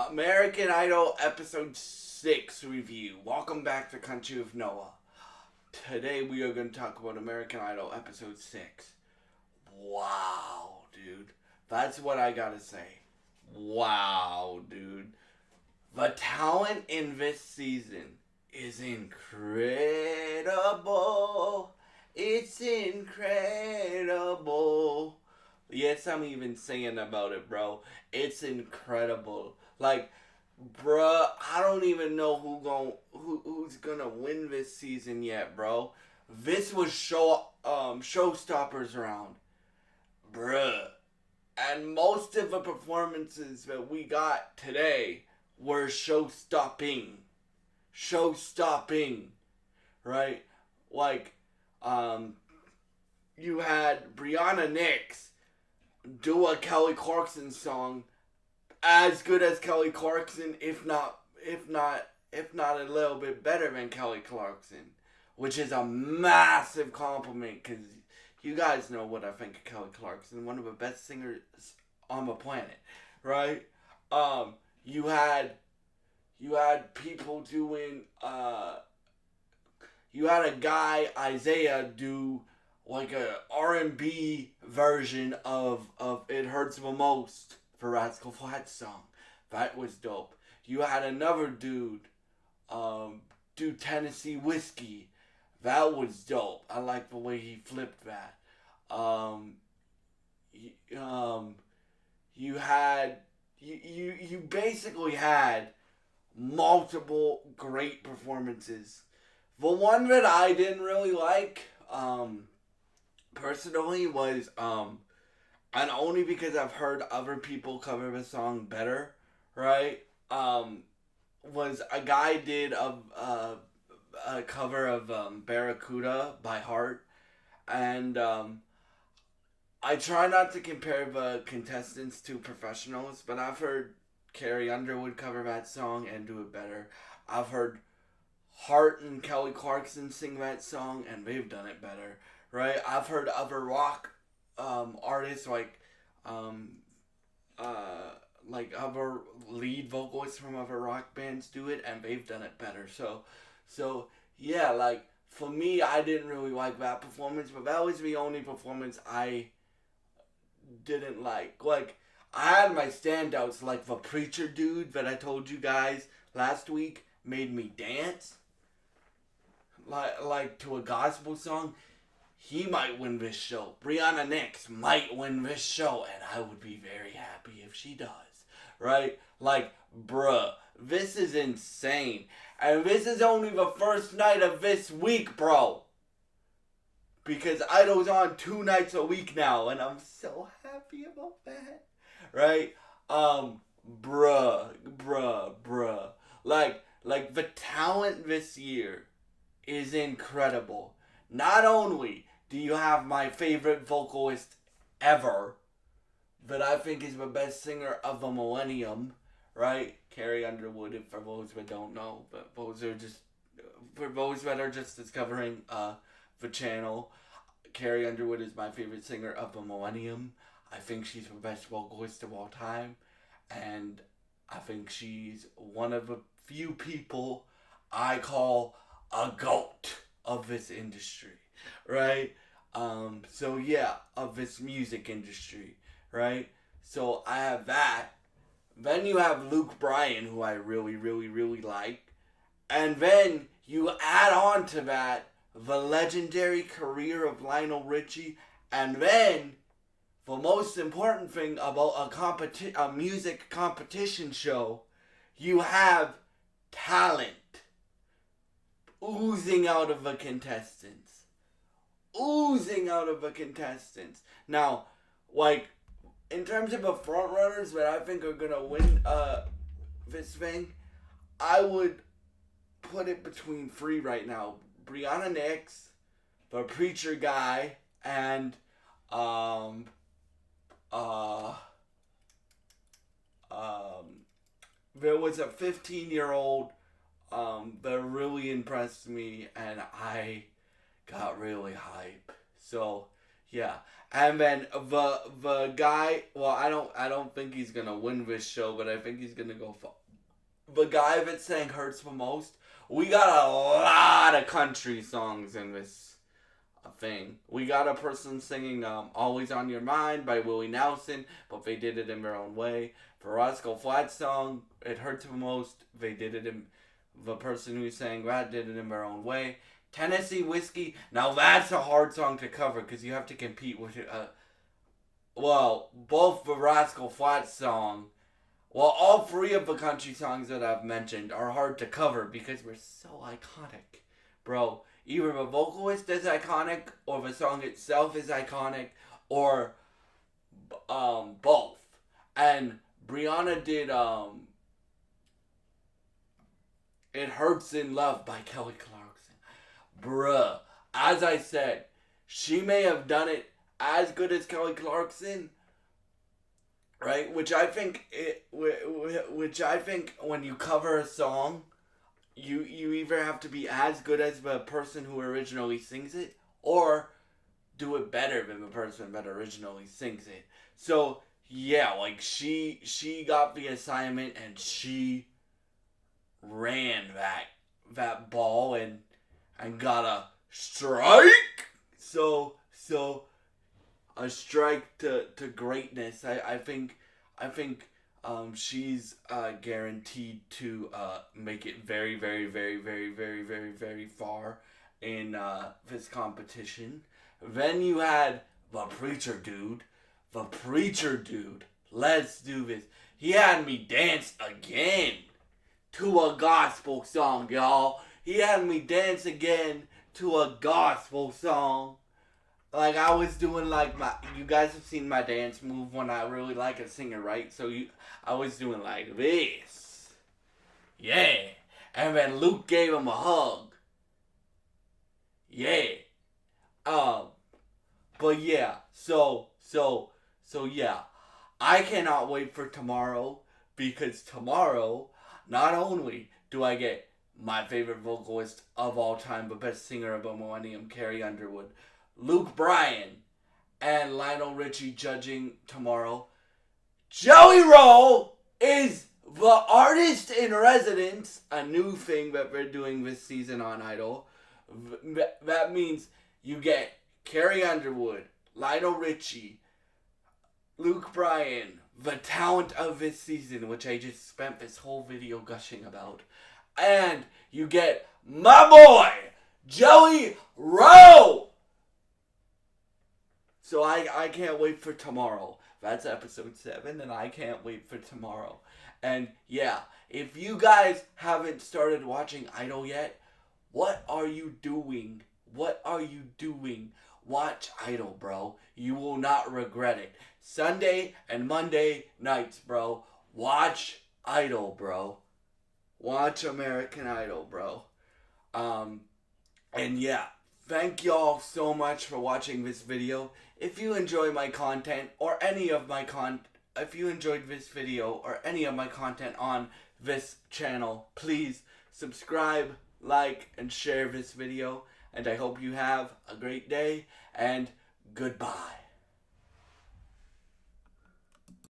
American Idol episode 6 review. Welcome back to Country of Noah. Today we are going to talk about American Idol episode 6. Wow, dude. That's what I gotta say. Wow, dude. The talent in this season is incredible. It's incredible. Yes, I'm even singing about it, bro. It's incredible. Like, bruh, I don't even know who's gonna win this season yet, bro. This was showstoppers round, bruh, and most of the performances that we got today were show stopping, right? Like, um, you had Brianna Nix do a Kelly Clarkson song as good as Kelly Clarkson, if not a little bit better than Kelly Clarkson, which is a massive compliment because you guys know what I think of Kelly Clarkson, one of the best singers on the planet, right? Um, you had people doing you had a guy Isaiah do like a R&B version of It Hurts the Most for Rascal Flatts song. That was dope. You had another dude do Tennessee Whiskey. That was dope. I like the way he flipped that. Um, you had you basically had multiple great performances. The one that I didn't really like, personally, was and only because I've heard other people cover the song better, right? Was a guy did a cover of Barracuda by Heart, and I try not to compare the contestants to professionals, but I've heard Carrie Underwood cover that song and do it better. I've heard Hart and Kelly Clarkson sing that song and they've done it better, right? I've heard other rock artists um, uh, like other lead vocalists from other rock bands do it and they've done it better. So yeah, like for me, I didn't really like that performance, but that was the only performance I didn't like. Like, I had my standouts, like the preacher dude that I told you guys last week made me dance, like to a gospel song. He might win this show. Brianna Nix might win this show, and I would be very happy if she does. Right? Like, bruh, this is insane. And this is only the first night of this week, bro. Because Idol's on 2 nights a week now, and I'm so happy about that. Right? Bruh. Like the talent this year is incredible. Not only do you have my favorite vocalist ever, that I think is the best singer of the millennium, right? Carrie Underwood, if for those that don't know, but those are just for those that are just discovering the channel. Carrie Underwood is my favorite singer of the millennium. I think she's the best vocalist of all time, and I think she's one of the few people I call a goat of this industry, right? So yeah, of this music industry, right? So I have that. Then you have Luke Bryan, who I really like. And then you add on to that the legendary career of Lionel Richie. And then the most important thing about a music competition show, you have talent oozing out of the contestants. Oozing out of the contestants. Now, like, in terms of the front runners that I think are gonna win this thing, I would put it between three right now: Brianna Nix, the preacher guy, and um uh um there was a 15-year-old that really impressed me, and I got really hype. So Yeah. And then the guy, well, I don't think he's gonna win this show, but I think he's gonna go for the guy that sang "Hurts the Most." We got a lot of country songs in this thing. We got a person singing "Always on Your Mind" by Willie Nelson, but they did it in their own way. For Roscoe Flatts song, "It Hurts the Most," they did it in the person who sang that did it in their own way. Tennessee Whiskey. Now that's a hard song to cover because you have to compete with it. Well, both the Rascal Flatts song, well, all three of the country songs that I've mentioned are hard to cover because we're so iconic, bro. Either the vocalist is iconic, or the song itself is iconic, or both. And Brianna did "It Hurts in Love" by Kelly Clarkson. Bruh, as I said, she may have done it as good as Kelly Clarkson, right? Which I think when you cover a song, you either have to be as good as the person who originally sings it, or do it better than the person that originally sings it. So yeah, like she got the assignment and she ran that ball and got a strike. So a strike to greatness. I think she's guaranteed to make it very, very, very, very, very, very, very far in this competition. Then you had the preacher dude. The preacher dude. Let's do this. He had me dance again to a gospel song, y'all. He had me dance again to a gospel song. Like I was doing like you guys have seen my dance move when I really like a singer, right? So I was doing like this. Yeah. And then Luke gave him a hug. Yeah. But yeah, so yeah. I cannot wait for tomorrow because tomorrow, not only do I get my favorite vocalist of all time, the best singer of the millennium, Carrie Underwood, Luke Bryan, and Lionel Richie judging tomorrow. Joey Rowe is the artist in residence, a new thing that we're doing this season on Idol. That means you get Carrie Underwood, Lionel Richie, Luke Bryan, the talent of this season, which I just spent this whole video gushing about. And you get my boy, Joey Rowe! So I can't wait for tomorrow. That's episode 7, and I can't wait for tomorrow. And yeah, if you guys haven't started watching Idol yet, what are you doing? What are you doing? Watch Idol, bro. You will not regret it. Sunday and Monday nights, bro. Watch Idol, bro. Watch American Idol, bro. And yeah, thank y'all so much for watching this video. If you enjoy my content or any of my if you enjoyed this video or any of my content on this channel, please subscribe, like, and share this video. And I hope you have a great day, and goodbye.